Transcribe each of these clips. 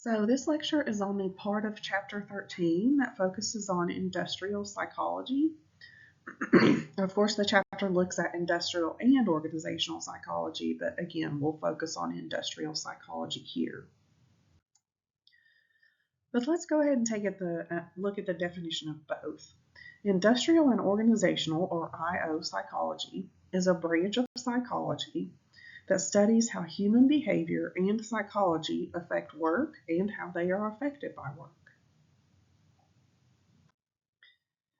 So this lecture is on the part of Chapter 13 that focuses on industrial psychology. Of course, the chapter looks at industrial and organizational psychology, but again, we'll focus on industrial psychology here. But let's go ahead and take a look at the definition of both. Industrial and organizational, or IO psychology, is a branch of psychology that studies how human behavior and psychology affect work and how they are affected by work.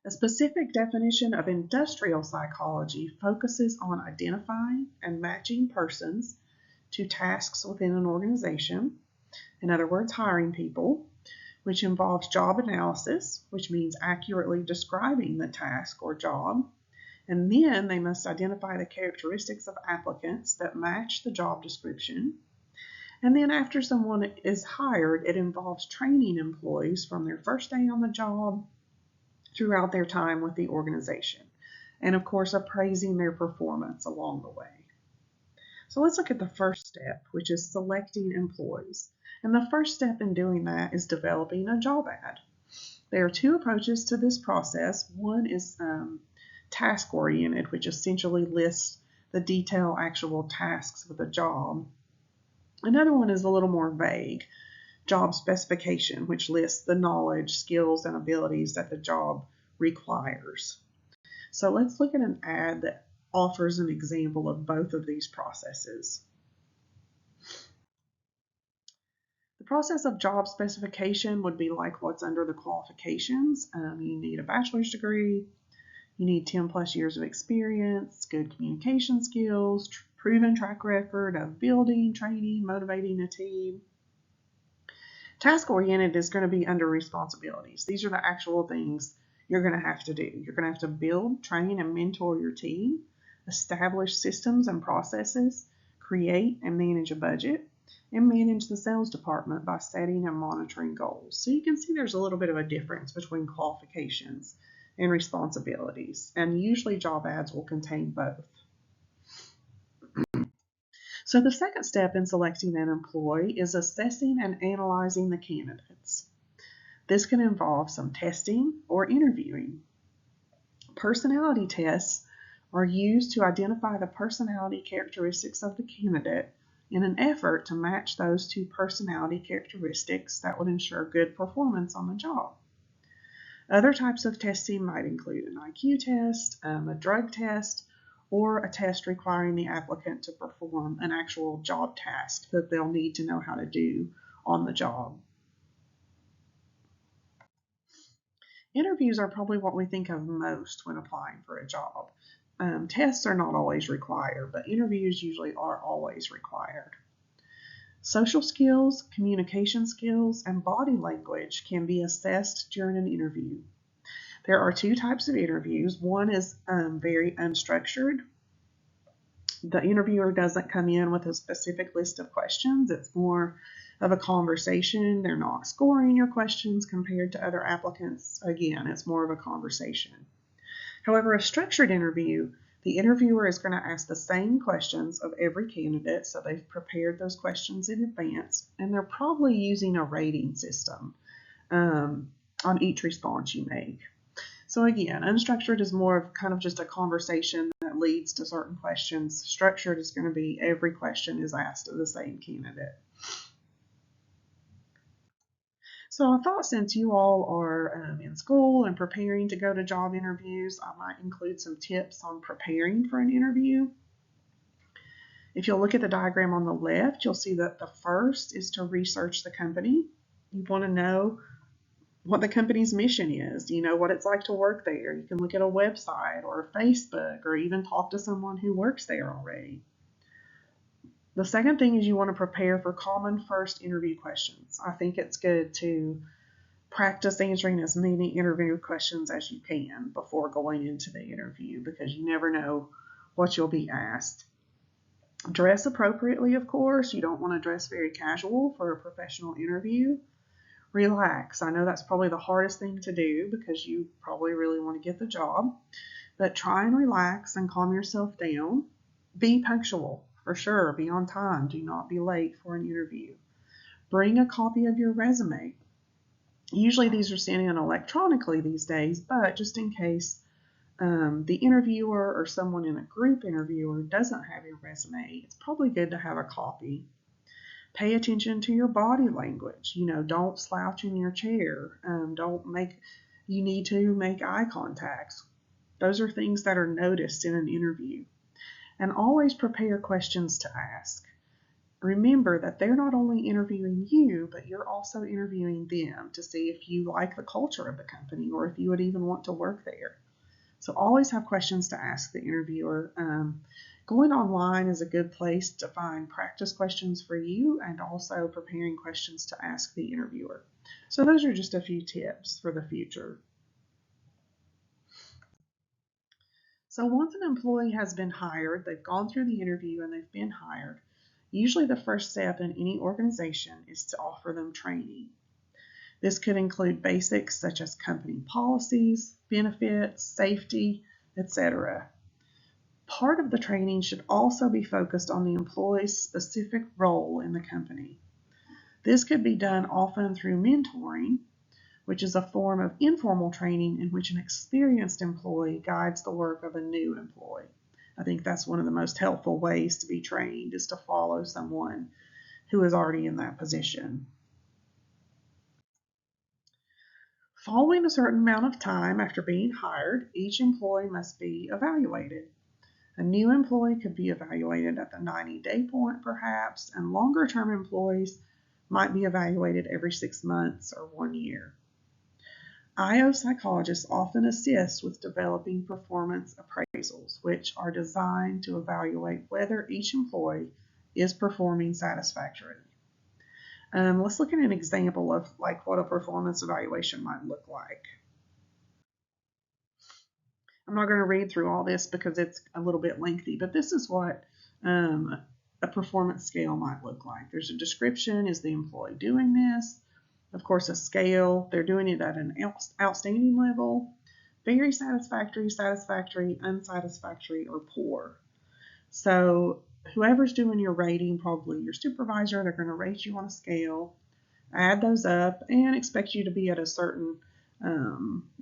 A specific definition of industrial psychology focuses on identifying and matching persons to tasks within an organization, in other words, hiring people, which involves job analysis, which means accurately describing the task or job, and then they must identify the characteristics of applicants that match the job description. And then after someone is hired, it involves training employees from their first day on the job throughout their time with the organization, and of course appraising their performance along the way. So let's look at the first step, which is selecting employees. And the first step in doing that is developing a job ad. There are two approaches to this process. One is task-oriented, which essentially lists the detailed actual tasks of the job. Another one is a little more vague, job specification, which lists the knowledge, skills, and abilities that the job requires. So let's look at an ad that offers an example of both of these processes. The process of job specification would be like what's under the qualifications. You need a bachelor's degree, you need 10 plus years of experience, good communication skills, proven track record of building, training, motivating a team. Task-oriented is going to be under responsibilities. These are the actual things you're going to have to do. You're going to have to build, train, and mentor your team, establish systems and processes, create and manage a budget, and manage the sales department by setting and monitoring goals. So you can see there's a little bit of a difference between qualifications and responsibilities, and usually job ads will contain both. So the second step in selecting an employee is assessing and analyzing the candidates. This can involve some testing or interviewing. Personality tests are used to identify the personality characteristics of the candidate in an effort to match those two personality characteristics that would ensure good performance on the job. Other types of testing might include an IQ test, a drug test, or a test requiring the applicant to perform an actual job task that they'll need to know how to do on the job. Interviews are probably what we think of most when applying for a job. Tests are not always required, but interviews usually are always required. Social skills, communication skills, and body language can be assessed during an interview. There are two types of interviews. One is very unstructured. The interviewer doesn't come in with a specific list of questions. It's more of a conversation. They're not scoring your questions compared to other applicants. Again, it's more of a conversation. However, a structured interview, the interviewer is going to ask the same questions of every candidate, so they've prepared those questions in advance, and they're probably using a rating system on each response you make. So again, unstructured is more of kind of just a conversation that leads to certain questions. Structured is going to be every question is asked of the same candidate. So I thought since you all are in school and preparing to go to job interviews, I might include some tips on preparing for an interview. If you'll look at the diagram on the left, you'll see that the first is to research the company. You want to know what the company's mission is, what it's like to work there. You can look at a website or a Facebook or even talk to someone who works there already. The second thing is you want to prepare for common first interview questions. I think it's good to practice answering as many interview questions as you can before going into the interview, because you never know what you'll be asked. Dress appropriately, of course. You don't want to dress very casual for a professional interview. Relax. I know that's probably the hardest thing to do because you probably really want to get the job, but try and relax and calm yourself down. Be punctual, for sure. Be on time. Do not be late for an interview. Bring a copy of your resume. Usually these are sent in electronically these days, but just in case the interviewer or someone in a group interviewer doesn't have your resume, it's probably good to have a copy. Pay attention to your body language. Don't slouch in your chair. You need to make eye contacts. Those are things that are noticed in an interview. And always prepare questions to ask. Remember that they're not only interviewing you, but you're also interviewing them to see if you like the culture of the company or if you would even want to work there. So always have questions to ask the interviewer. Going online is a good place to find practice questions for you and also preparing questions to ask the interviewer. So those are just a few tips for the future. So once an employee has been hired, they've gone through the interview and they've been hired, usually the first step in any organization is to offer them training. This could include basics such as company policies, benefits, safety, etc. Part of the training should also be focused on the employee's specific role in the company. This could be done often through mentoring, which is a form of informal training in which an experienced employee guides the work of a new employee. I think that's one of the most helpful ways to be trained, is to follow someone who is already in that position. Following a certain amount of time after being hired, each employee must be evaluated. A new employee could be evaluated at the 90-day point perhaps, and longer-term employees might be evaluated every 6 months or 1 year. IO psychologists often assist with developing performance appraisals, which are designed to evaluate whether each employee is performing satisfactorily. Let's look at an example of what a performance evaluation might look like. I'm not going to read through all this because it's a little bit lengthy, but this is what a performance scale might look like. There's a description: is the employee doing this? Of course, a scale: they're doing it at an outstanding level, very satisfactory, satisfactory, unsatisfactory, or poor. So whoever's doing your rating, probably your supervisor, they're going to rate you on a scale, add those up, and expect you to be at a certain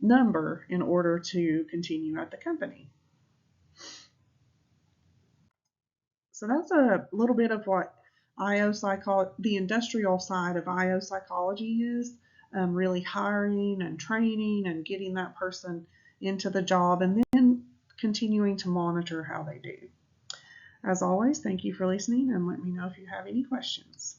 number in order to continue at the company. So that's a little bit of what IO psychology, the industrial side of IO psychology is, really hiring and training and getting that person into the job and then continuing to monitor how they do. As always, thank you for listening and let me know if you have any questions.